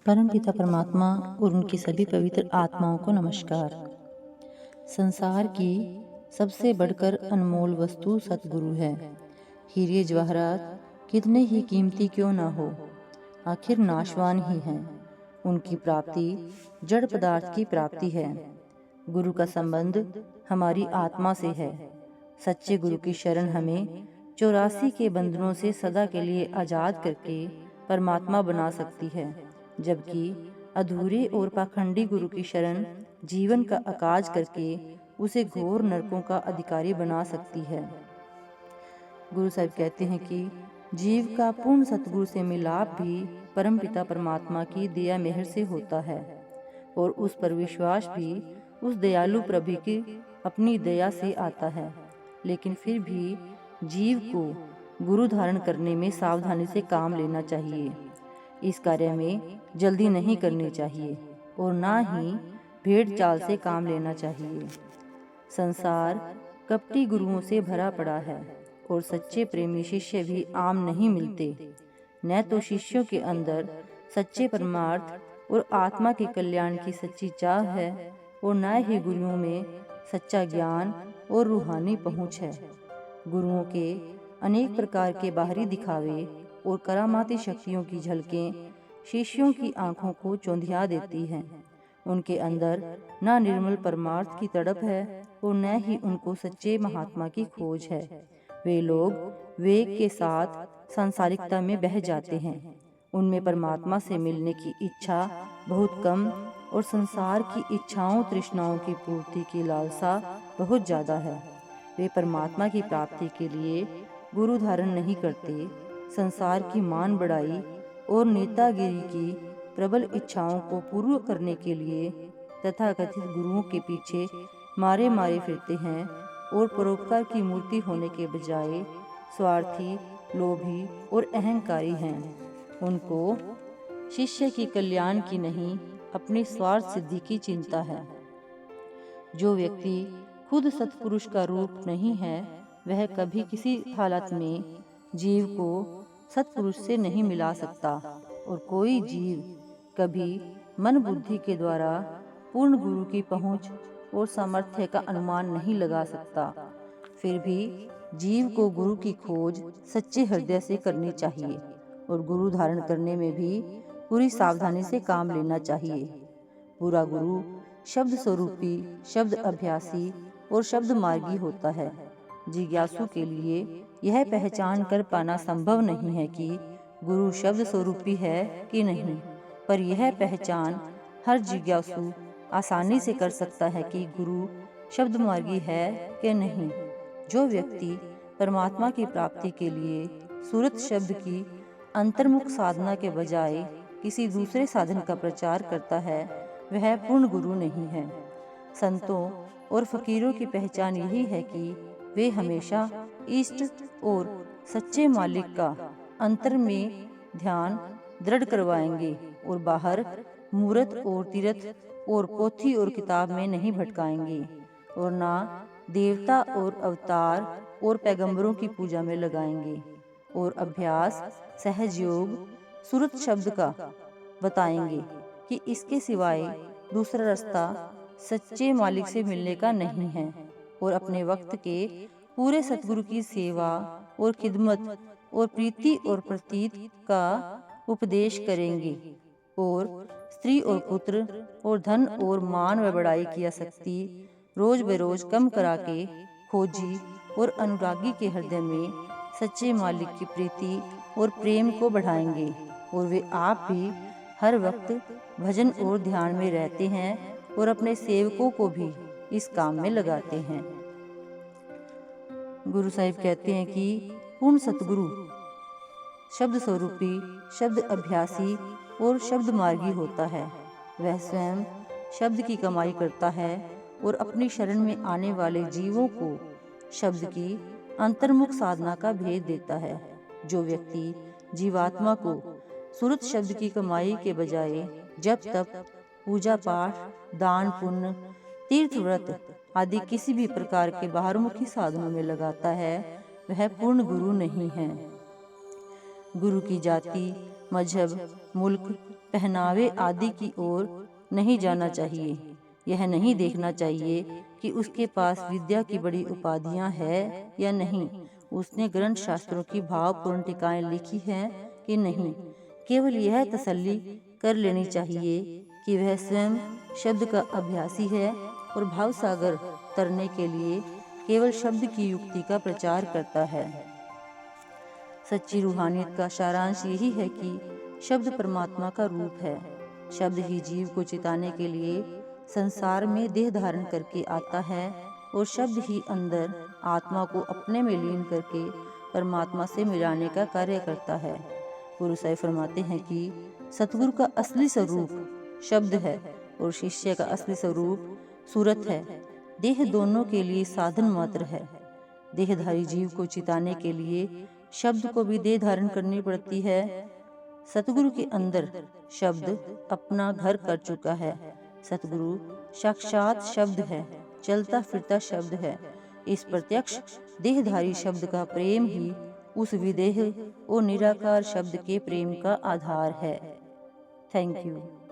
परमपिता परमात्मा और उनकी सभी पवित्र आत्माओं को नमस्कार। संसार की सबसे बढ़कर अनमोल वस्तु सतगुरु है। हीरे जवाहरात कितने ही कीमती क्यों न हो, आखिर नाशवान ही हैं। उनकी प्राप्ति जड़ पदार्थ की प्राप्ति है। गुरु का संबंध हमारी आत्मा से है। सच्चे गुरु की शरण हमें 84 के बंधनों से सदा के लिए आजाद करके परमात्मा बना सकती है, जबकि अधूरे और पाखंडी गुरु की शरण जीवन का अकाज करके उसे घोर नरकों का अधिकारी बना सकती है। गुरु साहिब कहते हैं कि जीव का पूर्ण सतगुरु से मिलाप भी परमपिता परमात्मा की दया मेहर से होता है, और उस पर विश्वास भी उस दयालु प्रभु की अपनी दया से आता है। लेकिन फिर भी जीव को गुरु धारण करने में सावधानी से काम लेना चाहिए। इस कार्य में जल्दी नहीं करनी चाहिए और ना ही भेड़ चाल से काम लेना चाहिए। संसार कपटी गुरुओं से भरा पड़ा है और सच्चे प्रेमी शिष्य भी आम नहीं मिलते। न तो शिष्यों के अंदर सच्चे परमार्थ और आत्मा के कल्याण की सच्ची चाह है, और न ही गुरुओं में सच्चा ज्ञान और रूहानी पहुंच है। गुरुओं के अनेक प्रकार के बाहरी दिखावे और करामाती शक्तियों की झलकें शिष्यों की आंखों को चौंधिया देती हैं। उनके अंदर न निर्मल परमार्थ की तड़प है और न ही उनको सच्चे महात्मा की खोज है। वे लोग वेग के साथ सांसारिकता में बह जाते हैं। उनमें परमात्मा से मिलने की इच्छा बहुत कम और संसार की इच्छाओं तृष्णाओं की पूर्ति की लालसा बहुत ज्यादा है। वे परमात्मा की प्राप्ति के लिए गुरु धारण नहीं करते। संसार की मान बढ़ाई और नेतागिरी की प्रबल इच्छाओं को पूर्ण करने के लिए तथाकथित गुरुओं के पीछे मारे मारे फिरते हैं, और परोपकार की मूर्ति होने के बजाय स्वार्थी, लोभी और अहंकारी हैं। उनको शिष्य की कल्याण की नहीं, अपनी स्वार्थ सिद्धि की चिंता है। जो व्यक्ति खुद सत्पुरुष का रूप नहीं है, वह कभी किसी हालत में जीव को सत्पुरुष से नहीं मिला सकता, और कोई जीव कभी मन बुद्धि के द्वारा पूर्ण गुरु की पहुंच और सामर्थ्य का अनुमान नहीं लगा सकता। फिर भी जीव को गुरु की खोज सच्चे हृदय से करनी चाहिए, और गुरु धारण करने में भी पूरी सावधानी से काम लेना चाहिए। पूरा गुरु शब्द स्वरूपी, शब्द अभ्यासी और शब्द मार्गी होता है। जिज्ञासु के लिए यह पहचान कर पाना संभव नहीं है कि गुरु शब्द स्वरूपी है कि नहीं, पर यह पहचान हर जिज्ञासु आसानी से कर सकता है कि गुरु शब्द मार्गी है कि नहीं। जो व्यक्ति परमात्मा की प्राप्ति के लिए सूरत शब्द की अंतर्मुख साधना के बजाय किसी दूसरे साधन का प्रचार करता है, वह पूर्ण गुरु नहीं है। संतों और फकीरों की पहचान यही है कि वे हमेशा इष्ट और सच्चे मालिक का अंतर में ध्यान दृढ़ करवाएंगे, और बाहर मूर्त और तीर्थ और पोथी और किताब में नहीं भटकाएंगे, और ना देवता और अवतार और पैगंबरों की पूजा में लगाएंगे, और अभ्यास सहज योग सूरत शब्द का बताएंगे कि इसके सिवाय दूसरा रास्ता सच्चे मालिक से मिलने का नहीं है, और अपने वक्त के पूरे सतगुरु की सेवा और खिदमत और प्रीति और प्रतीत का उपदेश करेंगे, और स्त्री और पुत्र और धन और मान व बड़ाई की आसक्ति रोज बरोज कम करा के खोजी और अनुरागी के हृदय में सच्चे मालिक की प्रीति और प्रेम को बढ़ाएंगे, और वे आप भी हर वक्त भजन और ध्यान में रहते हैं और अपने सेवकों को भी इस काम में लगाते हैं। गुरु साहिब कहते हैं कि पूर्ण सतगुरु शब्द स्वरूपी, शब्द अभ्यासी और शब्द मार्गी होता है। वह स्वयं शब्द की कमाई करता है और अपनी शरण में आने वाले जीवों को शब्द की अंतर्मुख साधना का भेद देता है। जो व्यक्ति जीवात्मा को सुरत शब्द की कमाई के बजाय जब तक पूजा पाठ, दान पुण्य, तीर्थ व्रत आदि किसी भी प्रकार के बाहरमुखी साधनों में लगाता है, वह पूर्ण गुरु नहीं है। गुरु की जाति, मजहब, मुल्क, पहनावे आदि की ओर नहीं जाना चाहिए। यह नहीं देखना चाहिए कि उसके पास विद्या की बड़ी उपाधियां है या नहीं, उसने ग्रंथ शास्त्रों की भावपूर्ण टीकाएं लिखी हैं कि नहीं। केवल यह तसल्ली कर लेनी चाहिए कि वह स्वयं शब्द का अभ्यासी है और भावसागर तरने के लिए केवल शब्द की युक्ति का प्रचार करता है। सच्ची रूहानियत का सारांश यही है कि शब्द परमात्मा का रूप है। शब्द ही जीव को चिताने के लिए संसार में देह धारण करके आता है और शब्द ही अंदर आत्मा को अपने में लीन करके परमात्मा से मिलाने का कार्य करता है। गुरु साहिब फरमाते हैं कि सतगुरु का असली स्वरूप शब्द है और शिष्य का असली स्वरूप सूरत है। देह दोनों के लिए साधन मात्र है। देहधारी जीव को चिताने के लिए शब्द को भी देह धारण करनी पड़ती है। सतगुरु के अंदर शब्द अपना घर कर चुका है। सतगुरु साक्षात शब्द है, चलता फिरता शब्द है। इस प्रत्यक्ष देहधारी शब्द का प्रेम ही उस विदेह और निराकार शब्द के प्रेम का आधार है। Thank you.